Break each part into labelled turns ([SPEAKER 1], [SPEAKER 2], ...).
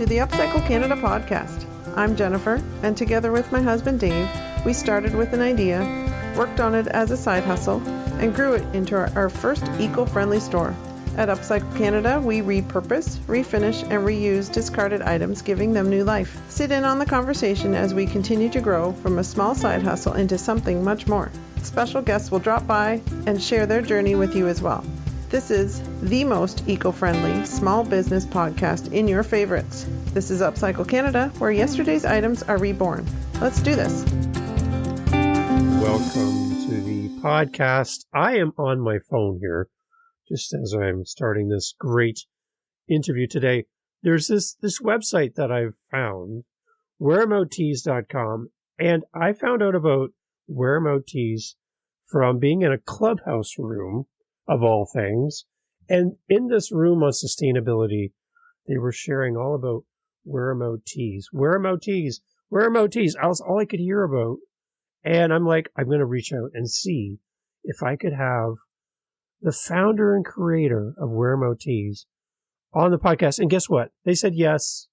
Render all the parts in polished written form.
[SPEAKER 1] to the Upcycled Canada podcast. I'm Jennifer, and together with my husband Dave, we started with an idea, worked on it as a side hustle, and grew it into our first eco-friendly store. At Upcycled Canada, we repurpose, refinish, and reuse discarded items, giving them new life. Sit in on the conversation as we continue to grow from a small side hustle into something much more. Special guests will drop by and share their journey with you as well. This is the most eco-friendly small business podcast in your favorites. This is Upcycled Canada, where yesterday's items are reborn. Let's do this.
[SPEAKER 2] Welcome to the podcast. I am on my phone here, just as I'm starting this great interview today. There's this website that I've found, wearemouttees.com, and I found out about Wear 'em Out Tees from being in a clubhouse room, of all things. And in this room on sustainability, they were sharing all about Wear 'em Out Tees. Wear 'em Out Tees. Wear 'em Out Tees. That was all I could hear about. And I'm like, I'm going to reach out and see if I could have the founder and creator of Wear 'em Out Tees on the podcast. And guess what? They said yes.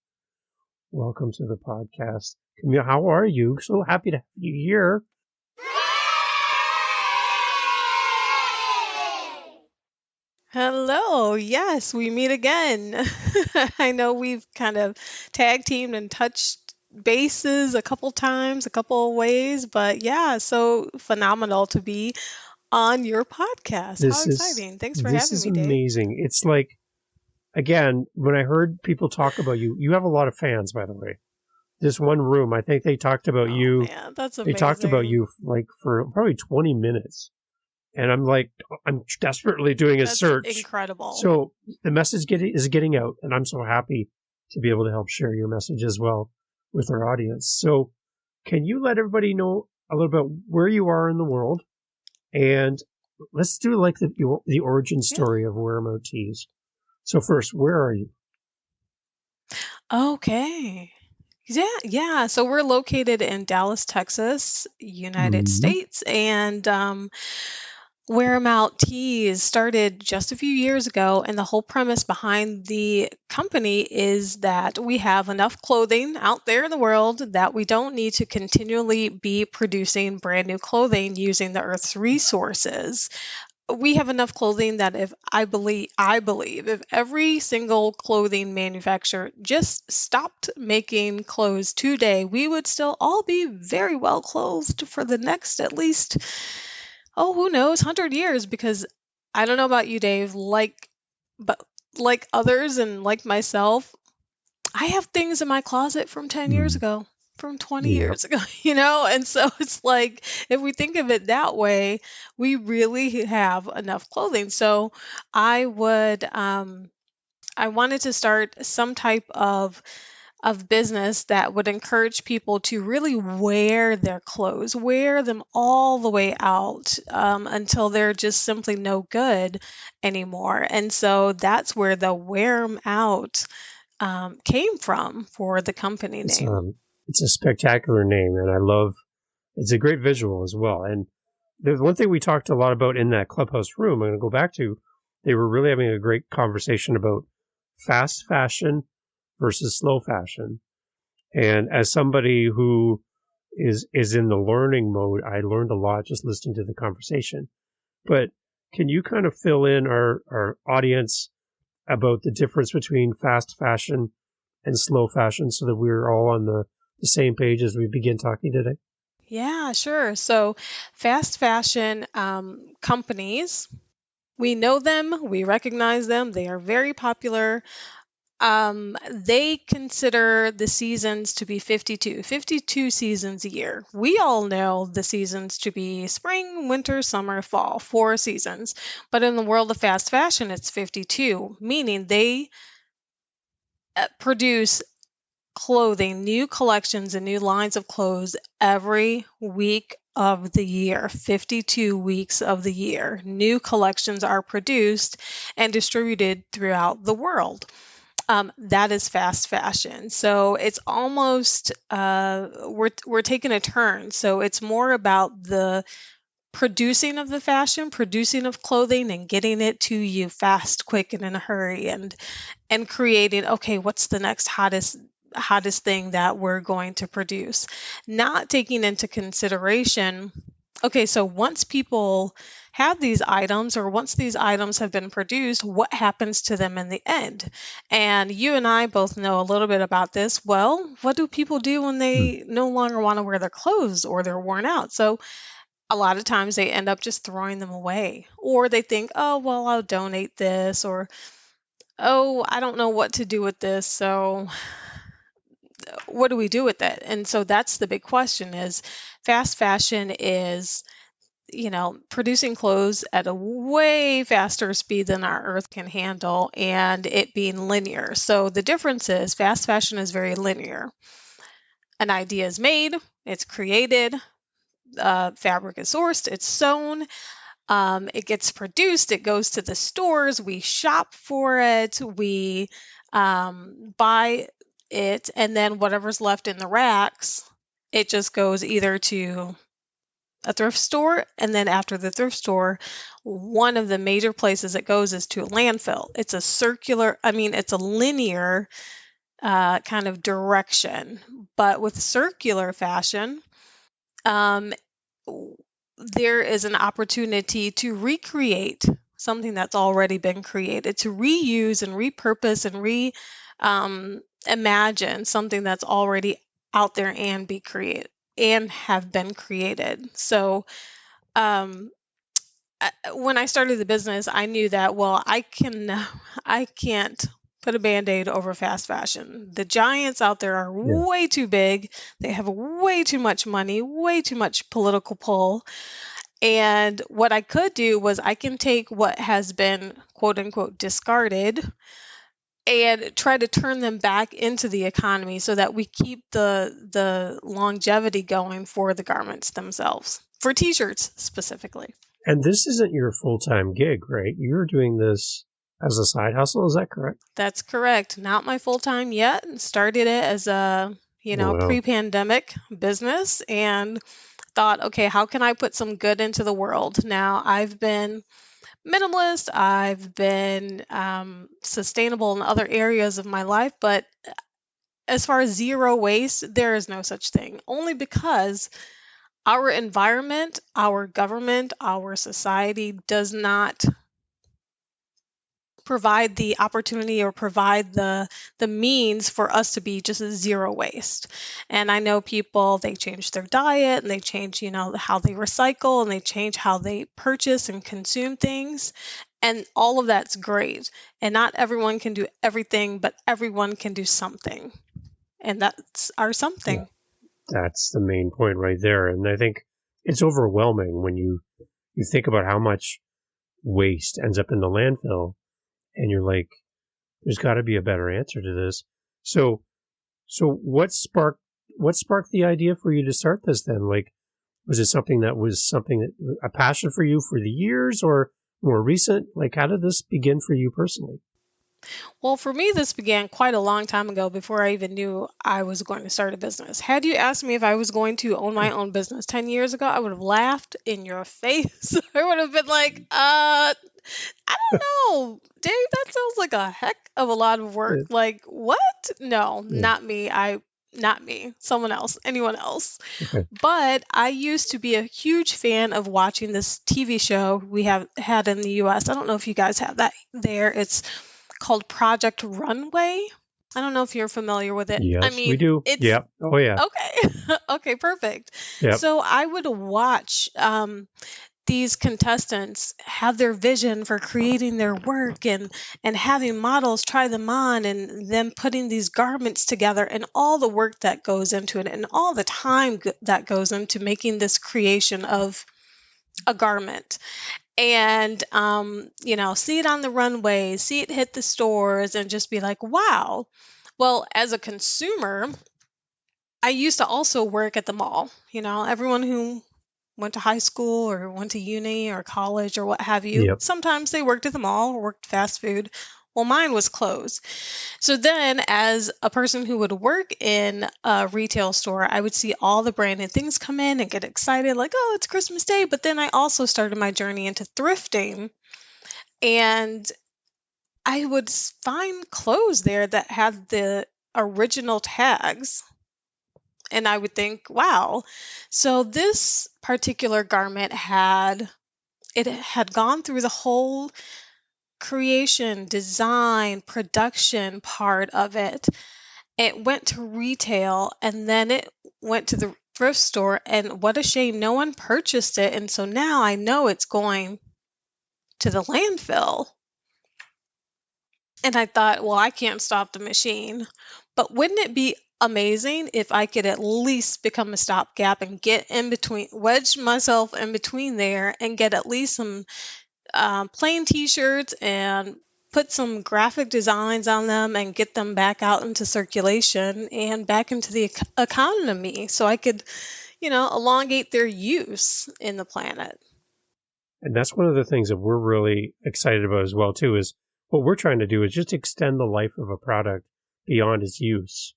[SPEAKER 2] Welcome to the podcast. Camille, how are you? So happy to have you here.
[SPEAKER 3] Hello. Yes, we meet again. I know we've kind of tag teamed and touched bases a couple times, a couple of ways, but yeah, so phenomenal to be on your podcast. How exciting. Thanks for having me, Dave.
[SPEAKER 2] This is amazing. It's like, again, when I heard people talk about you, you have a lot of fans, by the way. This one room, I think they talked about you.
[SPEAKER 3] Man, that's amazing.
[SPEAKER 2] They talked about you like for probably 20 minutes. And I'm like, I'm desperately doing a search.
[SPEAKER 3] Incredible.
[SPEAKER 2] So the message is getting out, and I'm so happy to be able to help share your message as well with our audience. So can you let everybody know a little bit where you are in the world? And let's do like the origin story of Wear 'em Out Tees. So first, where are you?
[SPEAKER 3] Okay. Yeah. So we're located in Dallas, Texas, United States, and Wear 'em Out Tees started just a few years ago, and the whole premise behind the company is that we have enough clothing out there in the world that we don't need to continually be producing brand new clothing using the Earth's resources. We have enough clothing that if I believe if every single clothing manufacturer just stopped making clothes today, we would still all be very well clothed for the next at least, who knows, 100 years, because I don't know about you, Dave, but like others and like myself, I have things in my closet from 10 years ago, from 20 years ago, and so it's like, if we think of it that way, we really have enough clothing. So I wanted to start some type of business that would encourage people to really wear their clothes, wear them all the way out until they're just simply no good anymore. And so that's where the Wear 'em Out came from for the company name.
[SPEAKER 2] It's a spectacular name, and it's a great visual as well. And there's one thing we talked a lot about in that clubhouse room, I'm going to go back to, they were really having a great conversation about fast fashion versus slow fashion. And as somebody who is in the learning mode, I learned a lot just listening to the conversation. But can you kind of fill in our audience about the difference between fast fashion and slow fashion so that we're all on the same page as we begin talking today?
[SPEAKER 3] Yeah, sure. So fast fashion companies, we know them, we recognize them, they are very popular. They consider the seasons to be 52 seasons a year. We all know the seasons to be spring, winter, summer, fall, 4 seasons. But in the world of fast fashion, it's 52, meaning they produce clothing, new collections and new lines of clothes every week of the year, 52 weeks of the year. New collections are produced and distributed throughout the world. That is fast fashion. So it's almost we're taking a turn. So it's more about the producing of the fashion, producing of clothing, and getting it to you fast, quick, and in a hurry, and creating, okay, what's the next hottest thing that we're going to produce, not taking into consideration, okay, so once people have these items, or once these items have been produced, what happens to them in the end? And you and I both know a little bit about this. Well, what do people do when
[SPEAKER 2] Mm.
[SPEAKER 3] they no longer want to wear their clothes or they're worn out? So a lot of times they end up just throwing them away, or they think, oh, well, I'll donate this, or oh, I don't know what to do with this. So what do we do with it? And so that's the big question. Is fast fashion is, producing clothes at a way faster speed than our earth can handle, and it being linear. So the difference is fast fashion is very linear. An idea is made, it's created, fabric is sourced, it's sewn, it gets produced, it goes to the stores, we shop for it, we buy it, and then whatever's left in the racks, it just goes either to a thrift store, and then after the thrift store, one of the major places it goes is to a landfill. It's a circular, it's a linear kind of direction. But with circular fashion, um, there is an opportunity to recreate something that's already been created, to reuse and repurpose and imagine something that's already out there and be created and have been created. So um, when I started the business, I knew that, well, I can't put a band-aid over fast fashion. The giants out there are
[SPEAKER 2] Yeah.
[SPEAKER 3] way too big. They have way too much money, way too much political pull. And what I could do was I can take what has been quote unquote discarded and try to turn them back into the economy so that we keep the longevity going for the garments themselves, for t-shirts specifically.
[SPEAKER 2] And this isn't your full-time gig, right? You're doing this as a side hustle, is that correct?
[SPEAKER 3] That's correct. Not my full-time yet. Started it as a,
[SPEAKER 2] Wow.
[SPEAKER 3] pre-pandemic business, and thought, okay, how can I put some good into the world? Now, I've been minimalist, I've been sustainable in other areas of my life, but as far as zero waste, there is no such thing. Only because our environment, our government, our society does not provide the opportunity or provide the means for us to be just zero waste. And I know people, they change their diet, and they change, how they recycle, and they change how they purchase and consume things, and all of that's great. And not everyone can do everything, but everyone can do something, and that's our something.
[SPEAKER 2] Yeah, that's the main point right there. And I think it's overwhelming when you think about how much waste ends up in the landfill, and you're like, there's got to be a better answer to this. So what sparked the idea for you to start this then? Like, was it something that a passion for you for the years, or more recent? Like, how did this begin for you personally?
[SPEAKER 3] Well, for me, this began quite a long time ago, before I even knew I was going to start a business. Had you asked me if I was going to own my own business 10 years ago, I would have laughed in your face. I would have been like, I don't know, Dave, that sounds like a heck of a lot of work. Like, what? No, not me. Not me. Someone else. Anyone else.
[SPEAKER 2] Okay.
[SPEAKER 3] But I used to be a huge fan of watching this TV show we have had in the US. I don't know if you guys have that there. It's called Project Runway. I don't know if you're familiar with it.
[SPEAKER 2] Yes, we do.
[SPEAKER 3] It's
[SPEAKER 2] Yeah. Oh, yeah.
[SPEAKER 3] okay. Okay, perfect.
[SPEAKER 2] Yep.
[SPEAKER 3] So I would watch these contestants have their vision for creating their work, and having models try them on, and them putting these garments together, and all the work that goes into it, and all the time that goes into making this creation of a garment. And see it on the runway, see it hit the stores, and just be like, wow. Well, as a consumer, I used to also work at the mall. Everyone who went to high school or went to uni or college or what have you,
[SPEAKER 2] Yep.
[SPEAKER 3] sometimes they worked at the mall or worked fast food. Well, mine was closed. So then, as a person who would work in a retail store, I would see all the branded things come in and get excited, like, oh, it's Christmas Day. But then I also started my journey into thrifting, and I would find clothes there that had the original tags. And I would think, wow. So this particular garment had gone through the whole creation, design, production part of it. It went to retail and then it went to the thrift store. And what a shame, no one purchased it. And so now I know it's going to the landfill. And I thought, well, I can't stop the machine. But wouldn't it be amazing if I could at least become a stopgap and get in between, wedge myself in between there and get at least some plain t-shirts and put some graphic designs on them and get them back out into circulation and back into the economy so I could, elongate their use in the planet.
[SPEAKER 2] And that's one of the things that we're really excited about as well, too, is what we're trying to do is just extend the life of a product beyond its use.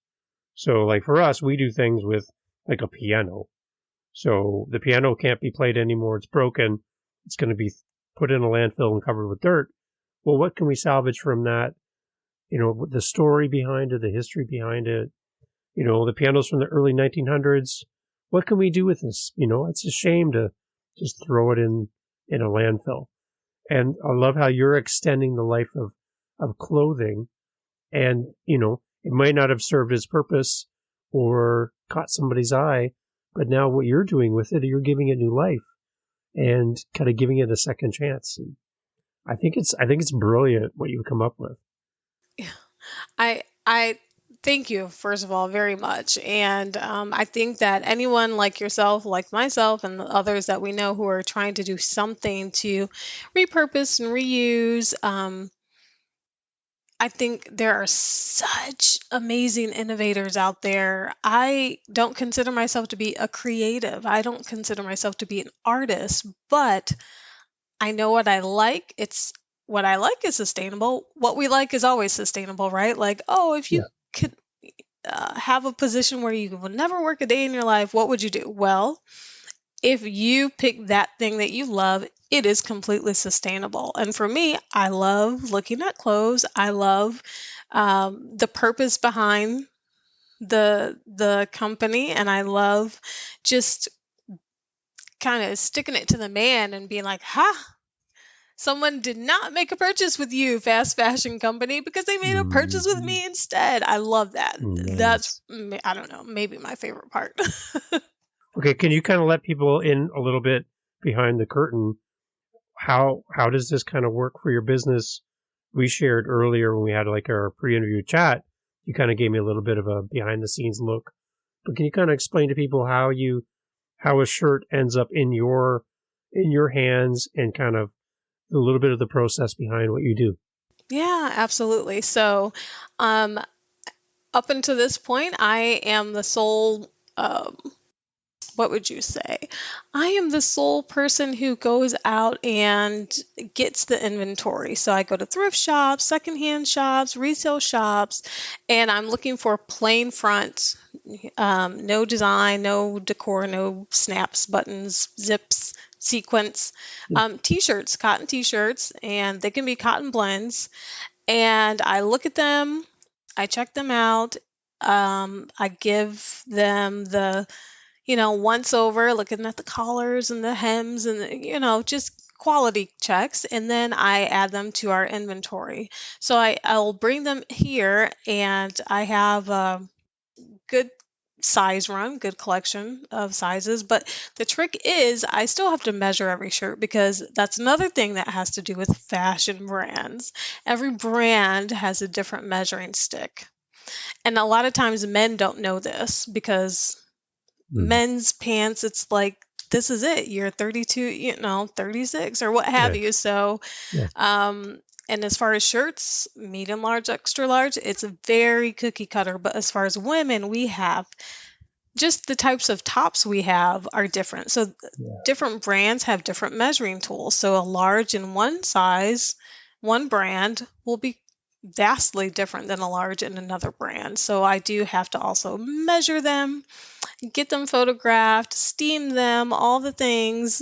[SPEAKER 2] So like for us, we do things with like a piano. So the piano can't be played anymore. It's broken. It's going to be put in a landfill and covered with dirt. Well, what can we salvage from that? The story behind it, the history behind it. The pianos from the early 1900s. What can we do with this? It's a shame to just throw it in a landfill. And I love how you're extending the life of clothing. And, it might not have served its purpose or caught somebody's eye, but now what you're doing with it, you're giving it new life and kind of giving it a second chance. And I think it's brilliant what you've come up with.
[SPEAKER 3] I thank you, first of all, very much. And I think that anyone like yourself, like myself, and the others that we know who are trying to do something to repurpose and reuse, I think there are such amazing innovators out there. I don't consider myself to be a creative. I don't consider myself to be an artist, but I know what I like. What I like is sustainable. What we like is always sustainable, right? Like, oh, if you could have a position where you would never work a day in your life, what would you do? Well, if you pick that thing that you love, it is completely sustainable. And for me, I love looking at clothes. I love the purpose behind the company, and I love just kind of sticking it to the man and being like, ha, someone did not make a purchase with you, fast fashion company, because they made a purchase with me instead. I love that.
[SPEAKER 2] Nice.
[SPEAKER 3] That's, I don't know, maybe my favorite part.
[SPEAKER 2] Okay, can you kind of let people in a little bit behind the curtain? How does this kind of work for your business? We shared earlier when we had like our pre-interview chat, you kind of gave me a little bit of a behind the scenes look. But can you kind of explain to people how a shirt ends up in your hands and kind of a little bit of the process behind what you do?
[SPEAKER 3] Yeah, absolutely. So, up until this point, I am the sole, what would you say? I am the sole person who goes out and gets the inventory. So I go to thrift shops, secondhand shops, resale shops, and I'm looking for plain fronts, no design, no decor, no snaps, buttons, zips, sequins, t-shirts, cotton t-shirts, and they can be cotton blends. And I look at them, I check them out. I give them the once over, looking at the collars and the hems and, just quality checks. And then I add them to our inventory. So I'll bring them here, and I have a good size run, good collection of sizes. But the trick is I still have to measure every shirt, because that's another thing that has to do with fashion brands. Every brand has a different measuring stick. And a lot of times men don't know this, because men's pants, it's like, this is it. You're 32, 36 or what have you. So, and as far as shirts, medium, large, extra large, it's a very cookie cutter. But as far as women, we have just the types of tops we have are different. So different brands have different measuring tools. So a large in one size, one brand will be vastly different than a large in another brand. So I do have to also measure them, get them photographed, steam them, all the things,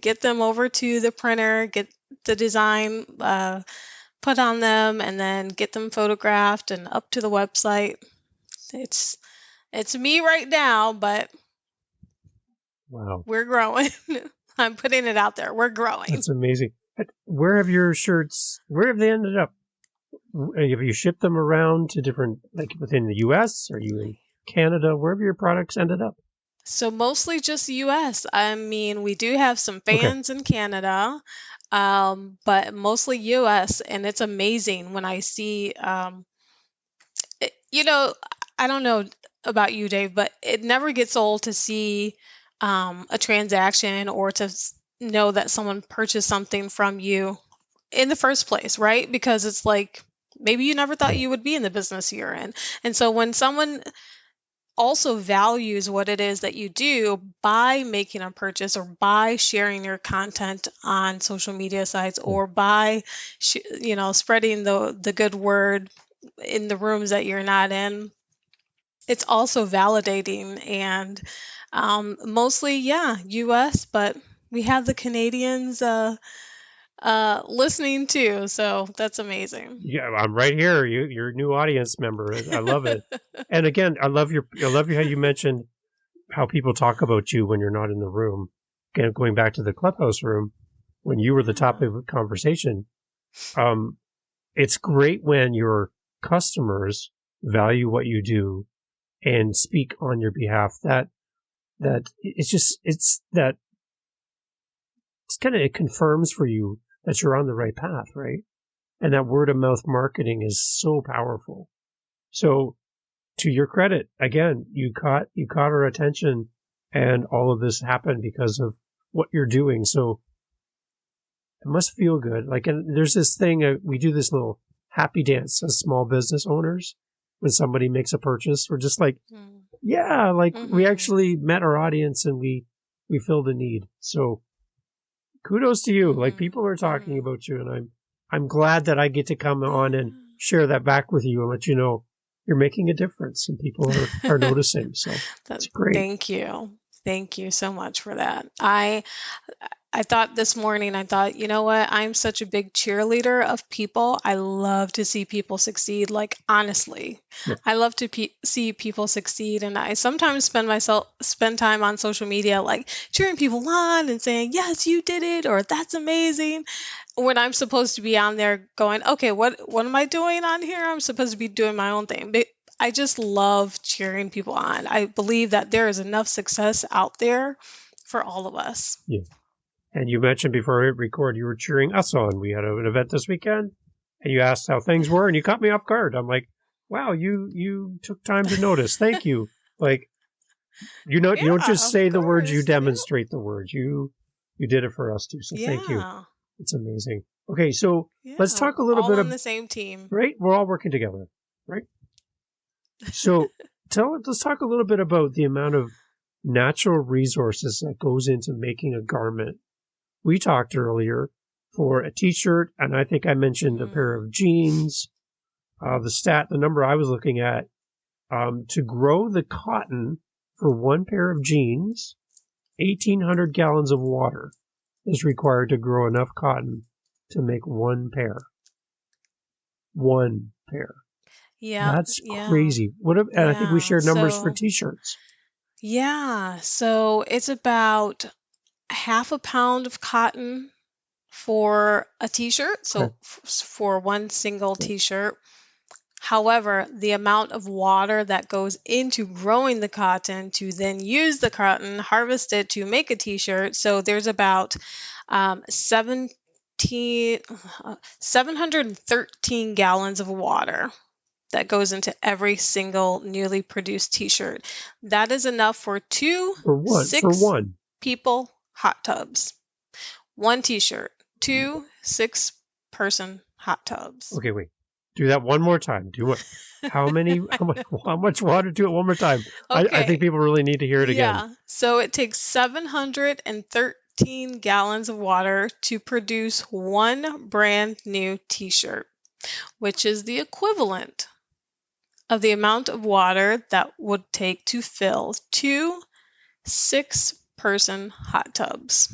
[SPEAKER 3] get them over to the printer, get the design put on them, and then get them photographed and up to the website. It's it's me right now, but
[SPEAKER 2] Wow.
[SPEAKER 3] we're growing. I'm putting it out there. We're growing.
[SPEAKER 2] That's amazing. Where have your shirts, where have they ended up? Have you shipped them around to different, like within the U.S.? Are you in Canada? Where have your products ended up?
[SPEAKER 3] So mostly just US. I mean, we do have some
[SPEAKER 2] Okay.
[SPEAKER 3] fans in Canada, but mostly US. And it's amazing when I see, you know, I don't know about you, Dave, but it never gets old to see a transaction or to know that someone purchased something from you in the first place, right? Because it's like maybe you never thought
[SPEAKER 2] Yeah.
[SPEAKER 3] you would be in the business you're in. And so when someone also values what it is that you do by making a purchase or by sharing your content on social media sites or by spreading the good word in the rooms that you're not in, it's also validating. And mostly, yeah, US, but we have the Canadians listening too, so that's amazing.
[SPEAKER 2] Yeah, I'm right here. You're a new audience member. I love it. And again, I love how you mentioned how people talk about you when you're not in the room. Again, going back to the clubhouse room, when you were the topic of conversation, it's great when your customers value what you do and speak on your behalf. It confirms for you that you're on the right path, right? And that word of mouth marketing is so powerful. So to your credit, again, you caught our attention, and all of this happened because of what you're doing. So it must feel good. Like, and there's this thing, we do this little happy dance as small business owners. When somebody makes a purchase, we're just like, yeah, like we actually met our audience and we filled a need. So kudos to you. Like, people are talking about you, and I'm glad that I get to come on and share that back with you and let you know you're making a difference and people are noticing. So that's great.
[SPEAKER 3] Thank you. Thank you so much for that. I thought this morning, you know what? I'm such a big cheerleader of people. I love to see people succeed. Like, honestly,
[SPEAKER 2] Yeah.
[SPEAKER 3] I love to see people succeed. And I sometimes spend time on social media, like cheering people on and saying, yes, you did it, or that's amazing. When I'm supposed to be on there going, okay, what am I doing on here? I'm supposed to be doing my own thing. But I just love cheering people on. I believe that there is enough success out there for all of us.
[SPEAKER 2] Yeah. And you mentioned before we record, you were cheering us on. We had an event this weekend, and you asked how things were, and you caught me off guard. I'm like, wow, you took time to notice. Thank you. Like, you don't just say the words, you demonstrate the words. You did it for us too. So thank you. It's amazing. Okay, so let's talk a little bit
[SPEAKER 3] on the same team.
[SPEAKER 2] Right? We're all working together, right? So let's talk a little bit about the amount of natural resources that goes into making a garment. We talked earlier for a t-shirt, and I think I mentioned a pair of jeans. The number I was looking at, to grow the cotton for one pair of jeans, 1,800 gallons of water is required to grow enough cotton to make one pair. One pair.
[SPEAKER 3] Yeah.
[SPEAKER 2] That's crazy. And I think we shared numbers for t-shirts.
[SPEAKER 3] Yeah. So it's about half a pound of cotton for a t-shirt. So for one single t-shirt. However, the amount of water that goes into growing the cotton to then use the cotton, harvest it to make a t-shirt. So there's about 713 gallons of water that goes into every single newly produced t-shirt. That is enough for six people hot tubs. One t-shirt, 2 6-person hot tubs.
[SPEAKER 2] Okay, wait. Do that one more time. How much water? Do it one more time. Okay. I think people really need to hear it again.
[SPEAKER 3] Yeah. So it takes 713 gallons of water to produce one brand new t-shirt. which is the equivalent of the amount of water that would take to fill 2 6-person hot tubs.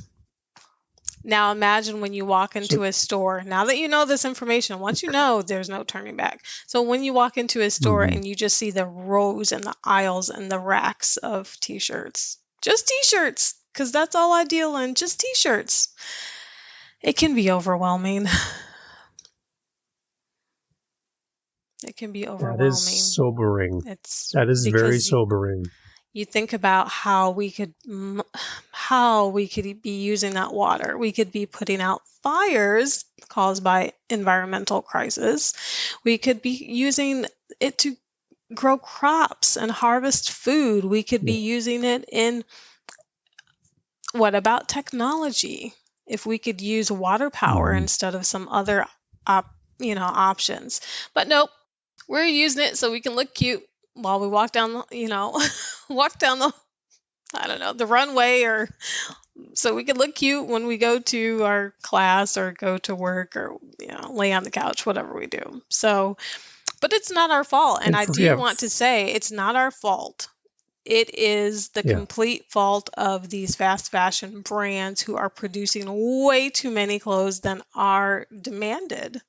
[SPEAKER 3] Now imagine when you walk into a store, now that you know this information, once you know, there's no turning back. So when you walk into a store and you just see the rows and the aisles and the racks of t-shirts, just t-shirts, because that's all I deal in, just t-shirts, it can be overwhelming. It can be
[SPEAKER 2] That
[SPEAKER 3] overwhelming.
[SPEAKER 2] is sobering.
[SPEAKER 3] It's
[SPEAKER 2] That is very
[SPEAKER 3] because
[SPEAKER 2] sobering.
[SPEAKER 3] you think about how we could be using that water. We could be putting out fires caused by environmental crisis. We could be using it to grow crops and harvest food. We could be using it in, what about technology? If we could use water power instead of some other options. But nope, we're using it so we can look cute while we walk down the I don't know, the runway, or so we can look cute when we go to our class or go to work or lay on the couch, whatever we do. So, but it's not our fault. And I do want to say it's not our fault. It is the complete fault of these fast fashion brands who are producing way too many clothes than are demanded.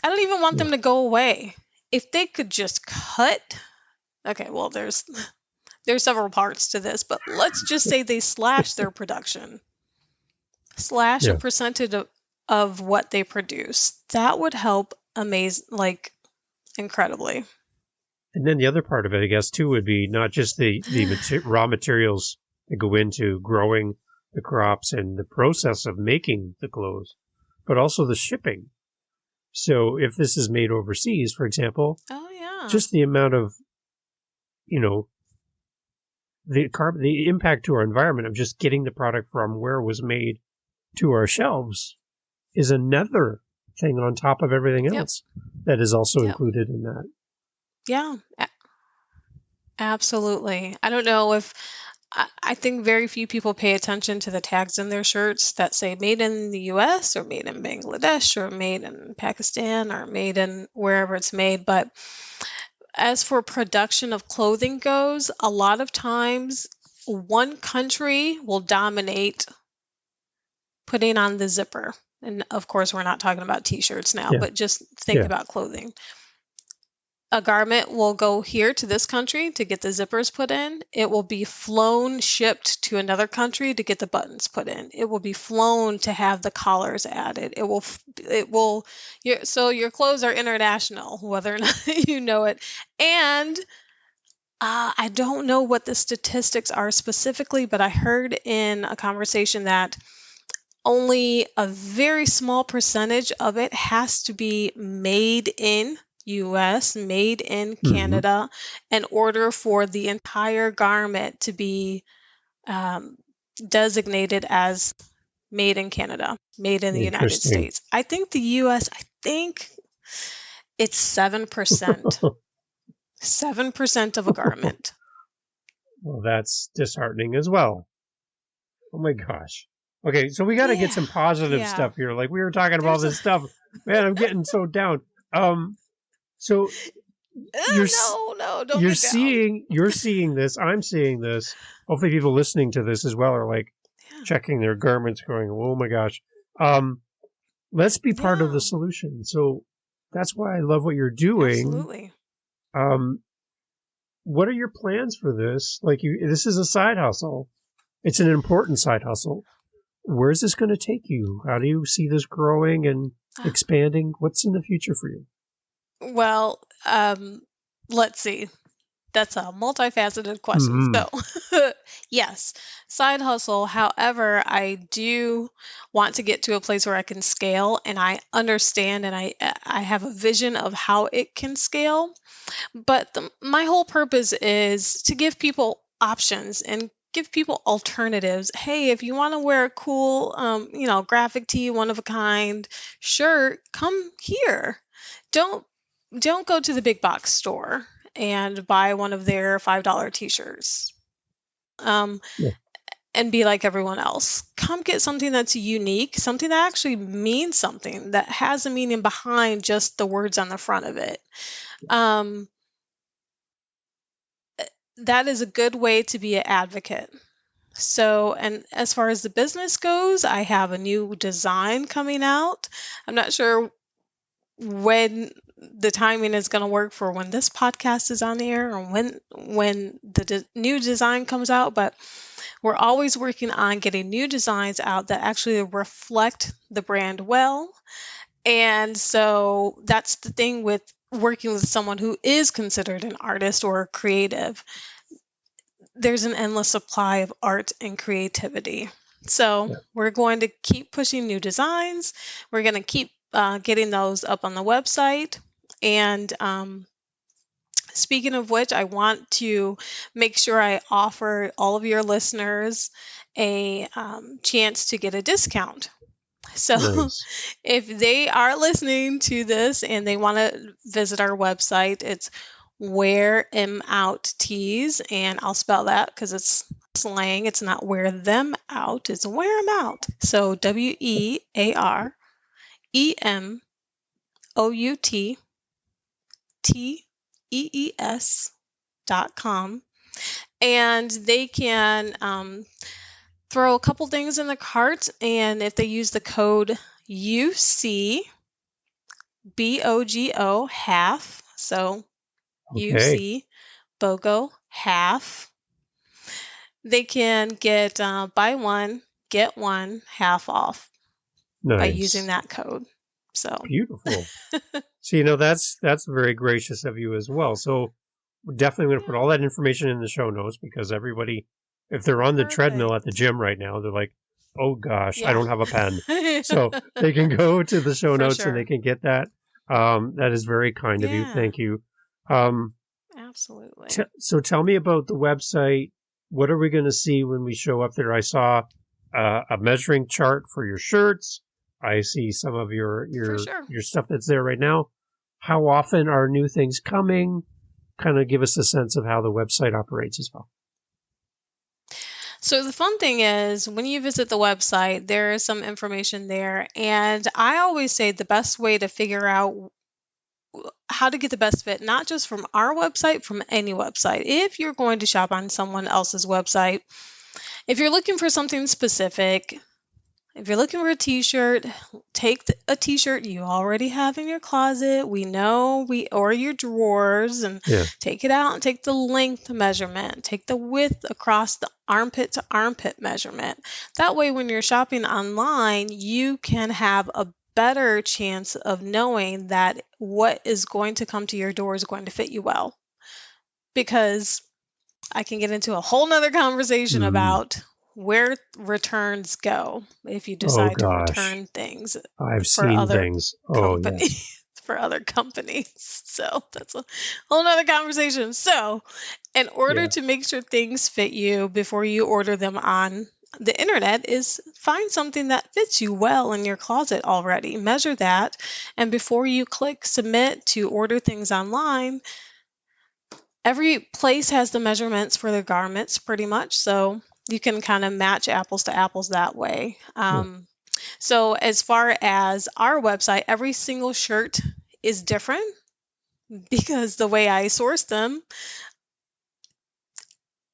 [SPEAKER 3] I don't even want them to go away. If they could just cut, okay, well, there's several parts to this, but let's just say they slash their production, slash a percentage of what they produce. That would help incredibly.
[SPEAKER 2] And then the other part of it, I guess, too, would be not just the raw materials that go into growing the crops and the process of making the clothes, but also the shipping. So if this is made overseas, for example, just the amount of, the impact to our environment of just getting the product from where it was made to our shelves is another thing on top of everything else that is also included in that.
[SPEAKER 3] Yeah, absolutely. I don't know if I think very few people pay attention to the tags in their shirts that say made in the US or made in Bangladesh or made in Pakistan or made in wherever it's made. But as for production of clothing goes, a lot of times one country will dominate putting on the zipper. And of course, we're not talking about t-shirts now, but just think about clothing. A garment will go here to this country to get the zippers put in. It will be flown, shipped to another country to get the buttons put in. It will be flown to have the collars added. So your clothes are international, whether or not you know it. And I don't know what the statistics are specifically, but I heard in a conversation that only a very small percentage of it has to be made in US, made in Canada, in order for the entire garment to be designated as made in Canada, made in the United States. I think the US, it's 7%. 7% of a garment.
[SPEAKER 2] Well, that's disheartening as well. Oh my gosh. Okay, so we got to get some positive stuff here. Like we were talking about this stuff. Man, I'm getting so down. So you're seeing this. I'm seeing this. Hopefully, people listening to this as well are like checking their garments, going, "Oh my gosh." Let's be part of the solution. So that's why I love what you're doing.
[SPEAKER 3] Absolutely.
[SPEAKER 2] What are your plans for this? This is a side hustle. It's an important side hustle. Where's this going to take you? How do you see this growing and expanding? What's in the future for you?
[SPEAKER 3] Well, let's see. That's a multifaceted question. So, yes, side hustle. However, I do want to get to a place where I can scale, and I understand and I have a vision of how it can scale. But my whole purpose is to give people options and give people alternatives. Hey, if you want to wear a cool, graphic tee, one of a kind shirt, come here. Don't go to the big box store and buy one of their $5 t-shirts. and be like everyone else. Come get something that's unique, something that actually means something, that has a meaning behind just the words on the front of it. That is a good way to be an advocate. So, and as far as the business goes, I have a new design coming out. I'm not sure when the timing is going to work for when this podcast is on the air or when the new design comes out, but we're always working on getting new designs out that actually reflect the brand well. And so that's the thing with working with someone who is considered an artist or a creative. There's an endless supply of art and creativity. So we're going to keep pushing new designs. We're going to keep getting those up on the website. And speaking of which, I want to make sure I offer all of your listeners a chance to get a discount. So
[SPEAKER 2] Nice.
[SPEAKER 3] if they are listening to this and they want to visit our website, it's Wear 'em Out Tees, and I'll spell that because it's slang. It's not wear them out, it's wear 'em out. So WearEmoutTees.com. And they can throw a couple things in the cart, and if they use the code UCBOGO half, so
[SPEAKER 2] Okay.
[SPEAKER 3] UC BOGO half, they can get buy one get one half off by using
[SPEAKER 2] Nice.
[SPEAKER 3] that code. So
[SPEAKER 2] Beautiful. So, that's very gracious of you as well. So we're definitely going to put all that information in the show notes, because everybody, if they're on the treadmill at the gym right now, they're like, oh gosh, I don't have a pen. So they can go to the show
[SPEAKER 3] For
[SPEAKER 2] notes
[SPEAKER 3] sure.
[SPEAKER 2] and they can get that. That is very kind of you.
[SPEAKER 3] Yeah.
[SPEAKER 2] Thank you.
[SPEAKER 3] Absolutely.
[SPEAKER 2] So tell me about the website. What are we going to see when we show up there? I saw a measuring chart for your shirts. I see some of your
[SPEAKER 3] For sure.
[SPEAKER 2] stuff that's there right now. How often are new things coming? Kind of give us a sense of how the website operates as well.
[SPEAKER 3] So the fun thing is, when you visit the website, there is some information there. And I always say the best way to figure out how to get the best fit, not just from our website, from any website. If you're going to shop on someone else's website, if you're looking for something specific, if you're looking for a t-shirt, take a t-shirt you already have in your closet. Or your drawers, and take it out and take the length measurement, take the width across the armpit to armpit measurement. That way, when you're shopping online, you can have a better chance of knowing that what is going to come to your door is going to fit you well. Because I can get into a whole nother conversation about where returns go if you decide to return things.
[SPEAKER 2] I've seen things.
[SPEAKER 3] For other companies. So that's a whole nother conversation. So in order to make sure things fit you before you order them on the internet, is find something that fits you well in your closet already. Measure that. And before you click submit to order things online, every place has the measurements for their garments pretty much. So you can kind of match apples to apples that way. So as far as our website, every single shirt is different because the way I source them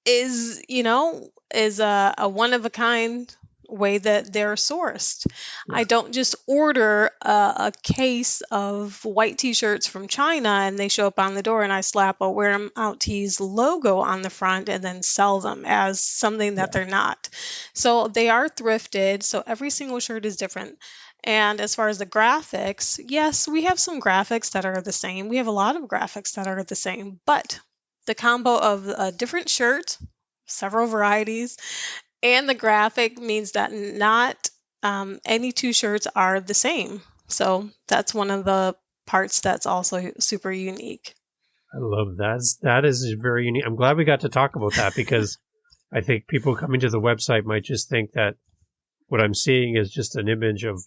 [SPEAKER 3] is a one-of-a-kind way that they're sourced. I don't just order a case of white t-shirts from China and they show up on the door and I slap a Wear 'em Out Tees logo on the front and then sell them as something that they're not. So they are thrifted, so every single shirt is different. And as far as the graphics, yes, we have some graphics that are the same. We have a lot of graphics that are the same, but the combo of a different shirt, several varieties, and the graphic means that not any two shirts are the same. So that's one of the parts that's also super unique.
[SPEAKER 2] I love that. That is very unique. I'm glad we got to talk about that, because I think people coming to the website might just think that what I'm seeing is just an image of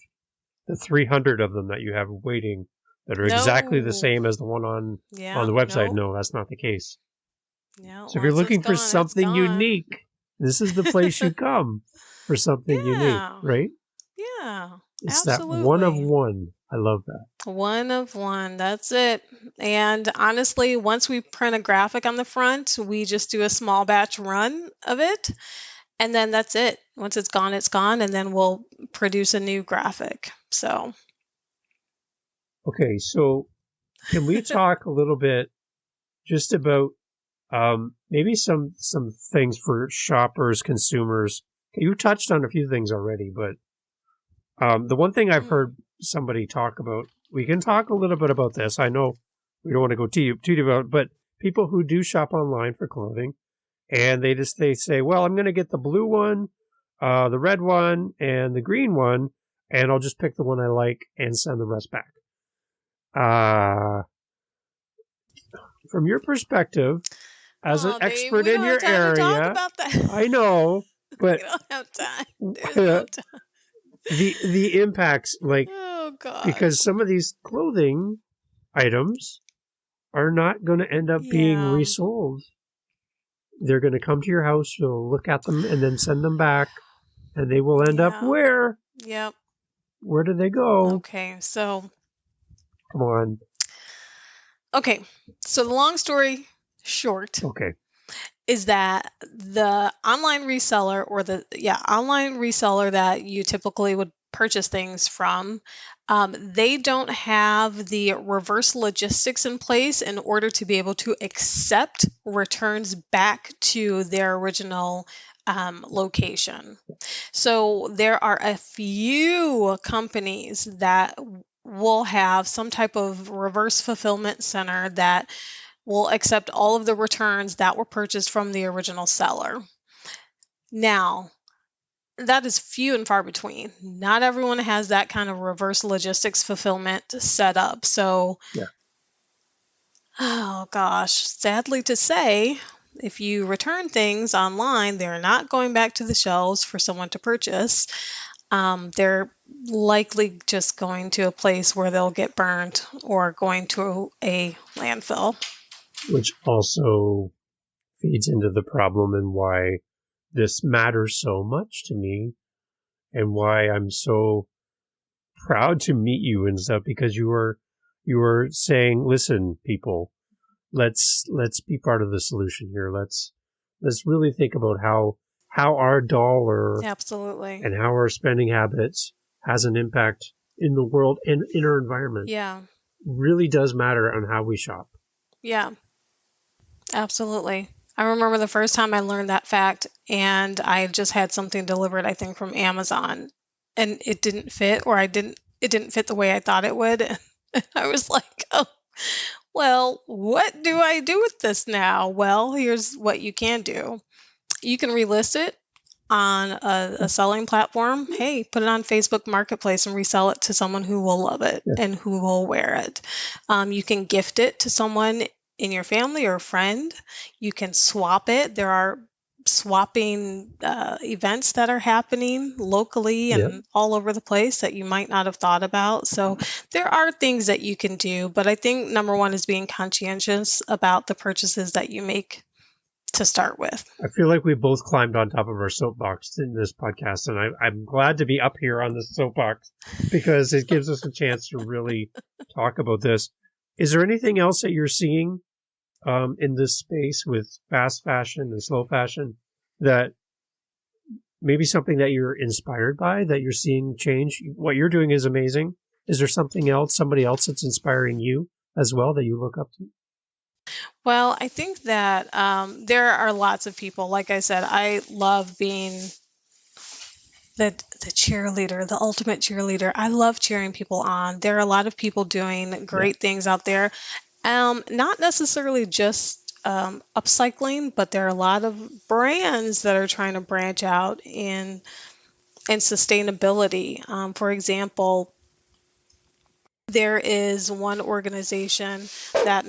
[SPEAKER 2] the 300 of them that you have waiting that are exactly the same as the one on the website. No, that's not the case.
[SPEAKER 3] Yeah,
[SPEAKER 2] so if you're looking for something unique, This is the place you come for something unique,
[SPEAKER 3] Yeah.
[SPEAKER 2] right?
[SPEAKER 3] Yeah.
[SPEAKER 2] It's that one of
[SPEAKER 3] Absolutely.
[SPEAKER 2] one. I love that.
[SPEAKER 3] One of one. That's it. And honestly, once we print a graphic on the front, we just do a small batch run of it. And then that's it. Once it's gone, it's gone. And then we'll produce a new graphic. So,
[SPEAKER 2] Okay, so can we talk a little bit just about maybe some things for shoppers, consumers? You touched on a few things already, but the one thing I've heard somebody talk about, we can talk a little bit about this. I know we don't want to go too deep about it, but people who do shop online for clothing, and they say, well, I'm going to get the blue one, the red one, and the green one, and I'll just pick the one I like and send the rest back. From your perspective, as an
[SPEAKER 3] oh, Dave,
[SPEAKER 2] expert
[SPEAKER 3] we
[SPEAKER 2] in
[SPEAKER 3] don't have
[SPEAKER 2] your
[SPEAKER 3] time to talk
[SPEAKER 2] area,
[SPEAKER 3] about that.
[SPEAKER 2] I know,
[SPEAKER 3] We
[SPEAKER 2] but
[SPEAKER 3] don't have time. There's no time.
[SPEAKER 2] the impacts, like,
[SPEAKER 3] Oh,
[SPEAKER 2] because
[SPEAKER 3] gosh.
[SPEAKER 2] some of these clothing items are not going to end up being
[SPEAKER 3] Yeah.
[SPEAKER 2] resold. They're going to come to your house, you'll look at them, and then send them back, and they will end up
[SPEAKER 3] Yeah.
[SPEAKER 2] where?
[SPEAKER 3] Yep.
[SPEAKER 2] Where do they go?
[SPEAKER 3] Okay. So,
[SPEAKER 2] Come on.
[SPEAKER 3] okay. So the long story short
[SPEAKER 2] Okay.
[SPEAKER 3] is that the online reseller or online reseller that you typically would purchase things from, they don't have the reverse logistics in place in order to be able to accept returns back to their original location. So there are a few companies that will have some type of reverse fulfillment center that will accept all of the returns that were purchased from the original seller. Now, that is few and far between. Not everyone has that kind of reverse logistics fulfillment set up. So,
[SPEAKER 2] Yeah.
[SPEAKER 3] oh gosh, sadly to say, if you return things online, they're not going back to the shelves for someone to purchase. They're likely just going to a place where they'll get burned or going to a landfill.
[SPEAKER 2] Which also feeds into the problem and why this matters so much to me and why I'm so proud to meet you and stuff, because you were saying, listen, people, let's be part of the solution here. Let's really think about how our dollar
[SPEAKER 3] Absolutely.
[SPEAKER 2] and how our spending habits has an impact in the world and in our environment.
[SPEAKER 3] Yeah.
[SPEAKER 2] Really does matter on how we shop.
[SPEAKER 3] Yeah. Absolutely. I remember the first time I learned that fact, and I just had something delivered, I think, from Amazon, and it didn't fit, or it didn't fit the way I thought it would. And I was like, oh, well, what do I do with this now? Well, here's what you can do. You can relist it on a selling platform. Hey, put it on Facebook Marketplace and resell it to someone who will love it and who will wear it. You can gift it to someone in your family or friend. You can swap it. There are swapping events that are happening locally and all over the place that you might not have thought about. So there are things that you can do, but I think number one is being conscientious about the purchases that you make to start with.
[SPEAKER 2] I feel like we both climbed on top of our soapbox in this podcast, and I'm glad to be up here on this soapbox because it gives us a chance to really talk about this. Is there anything else that you're seeing in this space with fast fashion and slow fashion that maybe something that you're inspired by, that you're seeing change? What you're doing is amazing. Is there something else, somebody else that's inspiring you as well that you look up to?
[SPEAKER 3] Well, I think that there are lots of people. Like I said, I love being the cheerleader, the ultimate cheerleader. I love cheering people on. There are a lot of people doing great things out there. Not necessarily just upcycling, but there are a lot of brands that are trying to branch out in sustainability. For example, there is one organization that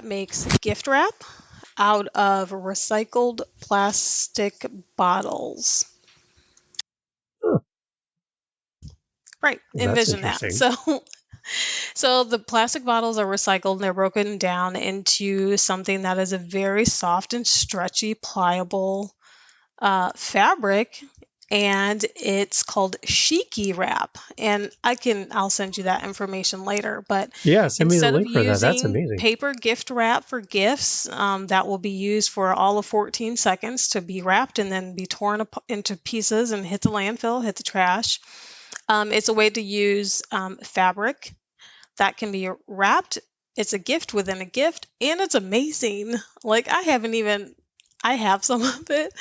[SPEAKER 3] makes gift wrap out of recycled plastic bottles.
[SPEAKER 2] Huh.
[SPEAKER 3] Right.
[SPEAKER 2] Well, that's
[SPEAKER 3] Envision that.
[SPEAKER 2] interesting.
[SPEAKER 3] So So the plastic bottles are recycled and they're broken down into something that is a very soft and stretchy, pliable fabric, and it's called Shiki wrap. And I'll send you that information later. But
[SPEAKER 2] Yeah, send me the
[SPEAKER 3] instead of
[SPEAKER 2] link for that. That's
[SPEAKER 3] using
[SPEAKER 2] amazing.
[SPEAKER 3] paper gift wrap for gifts, that will be used for all of 14 seconds to be wrapped and then be torn into pieces and hit the landfill, hit the trash. It's a way to use fabric that can be wrapped. It's a gift within a gift, and it's amazing. Like I have some of it,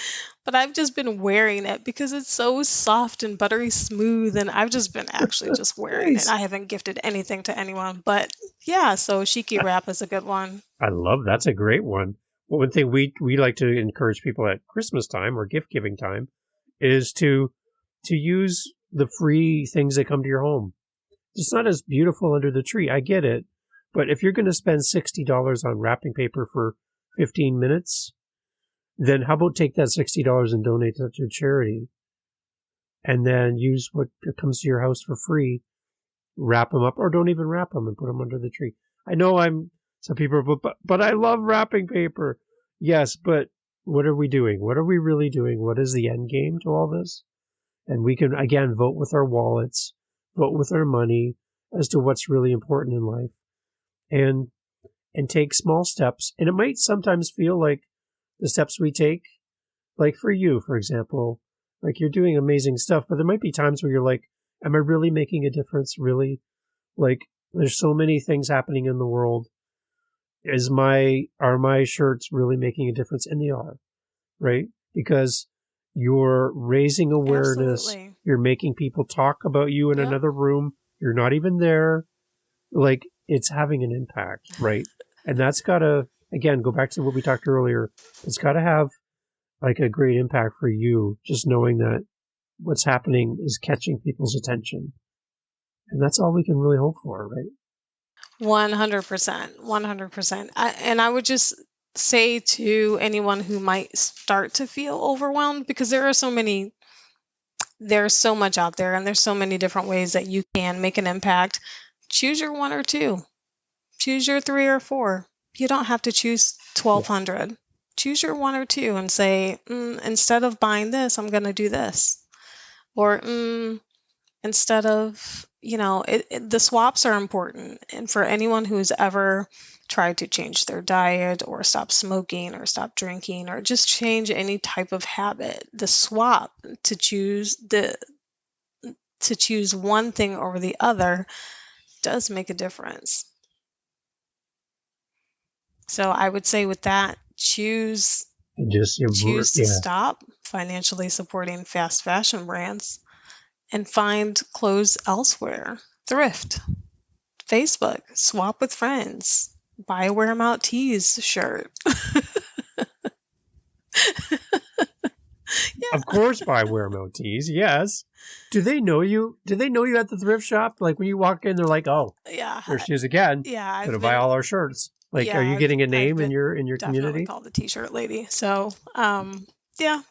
[SPEAKER 3] but I've just been wearing it because it's so soft and buttery smooth, and I've just been actually just wearing it.
[SPEAKER 2] Nice.
[SPEAKER 3] I haven't gifted anything to anyone, but yeah, so Shiki wrap is a good one.
[SPEAKER 2] I love that's a great one. Well, one thing we like to encourage people at Christmas time or gift giving time is to use the free things that come to your home. It's not as beautiful under the tree. I get it. But if you're going to spend $60 on wrapping paper for 15 minutes, then how about take that $60 and donate that to charity? And then use what comes to your house for free, wrap them up, or don't even wrap them and put them under the tree. I know some people are, but I love wrapping paper. Yes, but what are we doing? What are we really doing? What is the end game to all this? And we can, again, vote with our wallets, vote with our money as to what's really important in life, and take small steps. And it might sometimes feel like the steps we take, like for you, for example, like you're doing amazing stuff, but there might be times where you're like, am I really making a difference? Really? Like, there's so many things happening in the world. Are my shirts really making a difference? And they are, right? Because you're raising awareness.
[SPEAKER 3] Absolutely.
[SPEAKER 2] You're making people talk about you in
[SPEAKER 3] Yep.
[SPEAKER 2] another room. You're not even there. Like, it's having an impact, right? And that's got to, again, go back to what we talked earlier. It's got to have like a great impact for you, just knowing that what's happening is catching people's attention. And that's all we can really hope for, right?
[SPEAKER 3] 100%. 100%. And I would just say to anyone who might start to feel overwhelmed, because there's so much out there and there's so many different ways that you can make an impact. Choose your one or two. Choose your three or four. You don't have to choose 1,200. Choose your one or two and say, instead of buying this, I'm going to do this. Or instead of, the swaps are important. And for anyone who's ever tried to change their diet or stop smoking or stop drinking or just change any type of habit, the swap to choose one thing over the other does make a difference. So I would say with that, choose to stop financially supporting fast fashion brands and find clothes elsewhere. Thrift, Facebook, swap with friends, buy a Wear 'em Out Tees shirt.
[SPEAKER 2] Of course, buy Wear 'em Out tees. Yes. Do they know you? Do they know you at the thrift shop? Like when you walk in, they're like, "Oh,
[SPEAKER 3] Yeah,
[SPEAKER 2] there she is again.
[SPEAKER 3] yeah.
[SPEAKER 2] Gonna buy all our shirts." Like, are you getting a name in your
[SPEAKER 3] definitely
[SPEAKER 2] community?
[SPEAKER 3] called the T-shirt lady. So, yeah.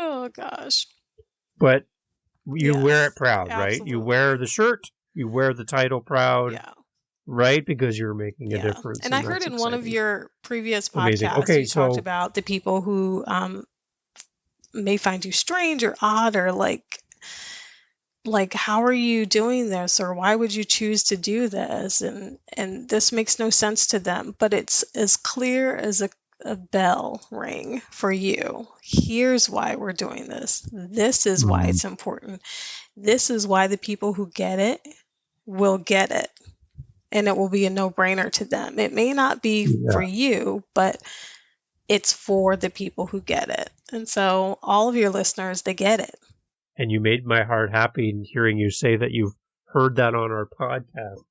[SPEAKER 3] Oh gosh.
[SPEAKER 2] But you wear it
[SPEAKER 3] Yes,
[SPEAKER 2] proud, right? You wear the shirt. You wear the title proud,
[SPEAKER 3] yeah.
[SPEAKER 2] right? Because you're making a
[SPEAKER 3] Yeah.
[SPEAKER 2] difference.
[SPEAKER 3] And I heard
[SPEAKER 2] that's
[SPEAKER 3] in one of
[SPEAKER 2] exciting.
[SPEAKER 3] your previous
[SPEAKER 2] Amazing.
[SPEAKER 3] podcasts,
[SPEAKER 2] Okay,
[SPEAKER 3] you talked
[SPEAKER 2] so
[SPEAKER 3] about the people who may find you strange or odd or like how are you doing this or why would you choose to do this and this makes no sense to them, but it's as clear as a bell ring for you. Here's why we're doing this. This is why it's important. This is why the people who get it will get it. And it will be a no-brainer to them. It may not be for you, but it's for the people who get it. And so all of your listeners, they get it.
[SPEAKER 2] And you made my heart happy hearing you say that you've heard that on our podcast.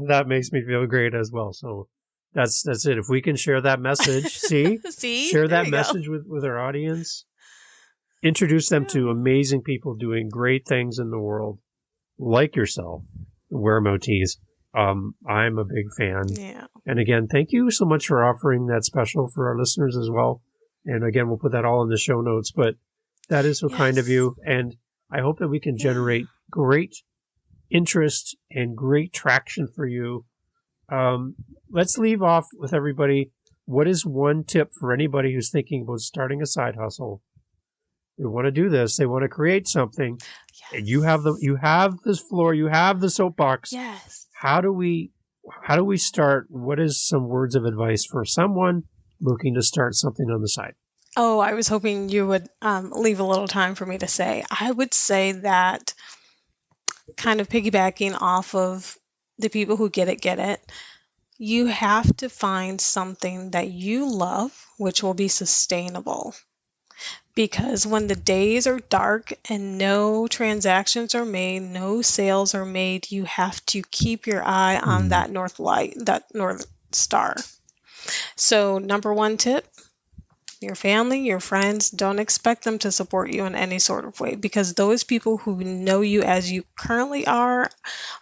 [SPEAKER 2] That makes me feel great as well. So that's it. If we can share that message, share that message with our audience, introduce them to amazing people doing great things in the world, like yourself, Wear 'em Out tees. I'm a big fan.
[SPEAKER 3] Yeah.
[SPEAKER 2] And again, thank you so much for offering that special for our listeners as well. And again, we'll put that all in the show notes, but that is so kind of you. And I hope that we can generate great interest and great traction for you. Let's leave off with everybody. What is one tip for anybody who's thinking about starting a side hustle? They want to do this. They want to create something.
[SPEAKER 3] Yes.
[SPEAKER 2] And you have this floor. You have the soapbox.
[SPEAKER 3] Yes.
[SPEAKER 2] How do we start? What is some words of advice for someone looking to start something on the side?
[SPEAKER 3] Oh, I was hoping you would leave a little time for me to say. I would say that, kind of piggybacking off of the people who get it, you have to find something that you love, which will be sustainable. Because when the days are dark and no transactions are made, no sales are made, you have to keep your eye on that north light, that north star. So, number one tip, your family, your friends, don't expect them to support you in any sort of way, because those people who know you as you currently are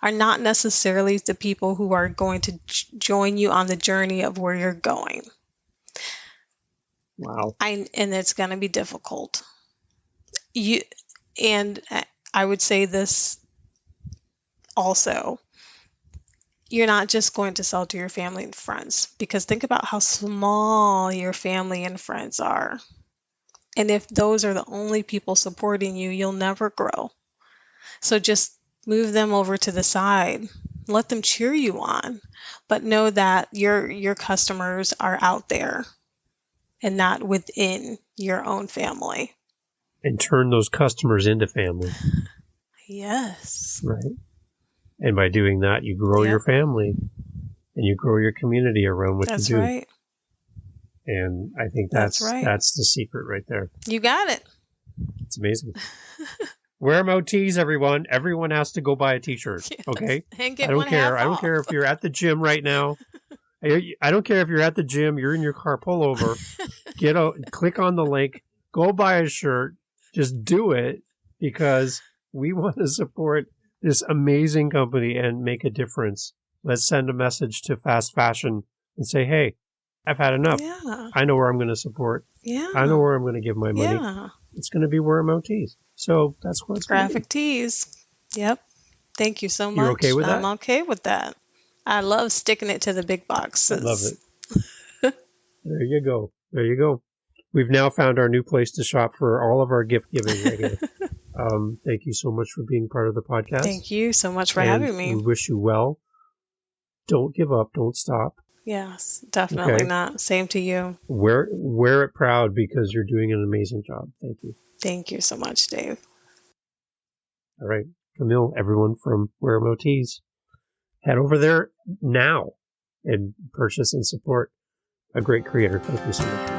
[SPEAKER 3] not necessarily the people who are going to join you on the journey of where you're going.
[SPEAKER 2] Wow.
[SPEAKER 3] And it's going to be difficult. And I would say this also. You're not just going to sell to your family and friends, because think about how small your family and friends are. And if those are the only people supporting you, you'll never grow. So just move them over to the side. Let them cheer you on, but know that your customers are out there and not within your own family.
[SPEAKER 2] And turn those customers into family.
[SPEAKER 3] Yes.
[SPEAKER 2] Right. And by doing that, you grow your family and you grow your community around what you do.
[SPEAKER 3] That's right.
[SPEAKER 2] And I think that's the secret right there.
[SPEAKER 3] You got it.
[SPEAKER 2] It's amazing. Wear them out tees, everyone. Everyone has to go buy a t-shirt. Yes. Okay?
[SPEAKER 3] And get
[SPEAKER 2] I don't
[SPEAKER 3] one
[SPEAKER 2] care.
[SPEAKER 3] half
[SPEAKER 2] I don't
[SPEAKER 3] off.
[SPEAKER 2] care if you're at the gym right now. I don't care if you're at the gym, you're in your car, pull over, get out, click on the link, go buy a shirt. Just do it, because we want to support this amazing company and make a difference. Let's send a message to fast fashion and say, hey, I've had enough.
[SPEAKER 3] Yeah.
[SPEAKER 2] I know where I'm going to support.
[SPEAKER 3] Yeah.
[SPEAKER 2] I know where I'm going to give my money.
[SPEAKER 3] Yeah.
[SPEAKER 2] It's going to be Wear 'em Out tees. So that's what it's going to be.
[SPEAKER 3] Graphic tees. Yep. Thank you so much.
[SPEAKER 2] You're okay with that?
[SPEAKER 3] I'm okay with that. I love sticking it to the big boxes.
[SPEAKER 2] I love it. There you go. There you go. We've now found our new place to shop for all of our gift giving right here. Thank you so much for being part of the podcast.
[SPEAKER 3] Thank you so much for having me.
[SPEAKER 2] We wish you well. Don't give up. Don't stop.
[SPEAKER 3] Yes, definitely not. Same to you.
[SPEAKER 2] Wear it proud, because you're doing an amazing job. Thank you.
[SPEAKER 3] Thank you so much, Dave.
[SPEAKER 2] All right. Camille, everyone from Wear 'em Out Tees, head over there now and purchase and support a great creator. Thank you so much.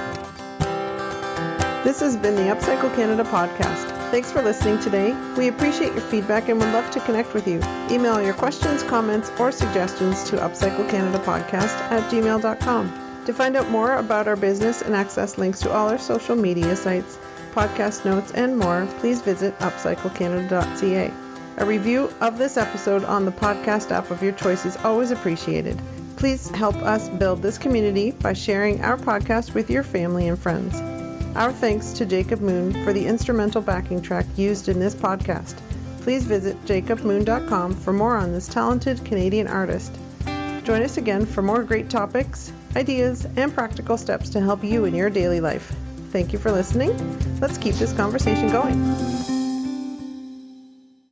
[SPEAKER 1] This has been the Upcycle Canada podcast. Thanks for listening today. We appreciate your feedback and would love to connect with you. Email your questions, comments, or suggestions to upcyclecanadapodcast@gmail.com. To find out more about our business and access links to all our social media sites, podcast notes, and more, please visit upcyclecanada.ca. A review of this episode on the podcast app of your choice is always appreciated. Please help us build this community by sharing our podcast with your family and friends. Our thanks to Jacob Moon for the instrumental backing track used in this podcast. Please visit jacobmoon.com for more on this talented Canadian artist. Join us again for more great topics, ideas, and practical steps to help you in your daily life. Thank you for listening. Let's keep this conversation going.